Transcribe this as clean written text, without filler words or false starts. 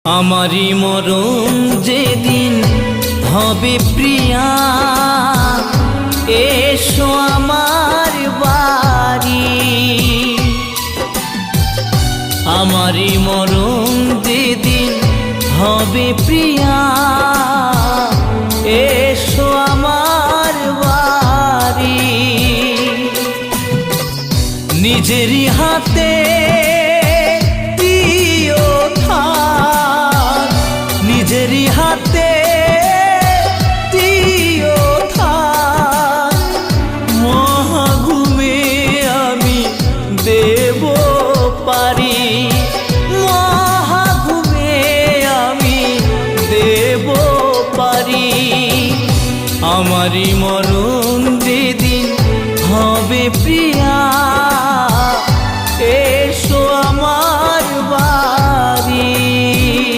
আমারি মরণ যেদিন হবে প্রিয়া, এসো আমার বাড়ি। আমারি মরণ যেদিন হবে প্রিয়া, এসো আমার বাড়ি। নিজেরই হাতে নিজেরই হাতে দিও থাক, মহাঘুমে আমি দেব পারি, মহাঘুমে আমি দেব পারি। আমারি মরণ যেদিন হবে প্রিয়া,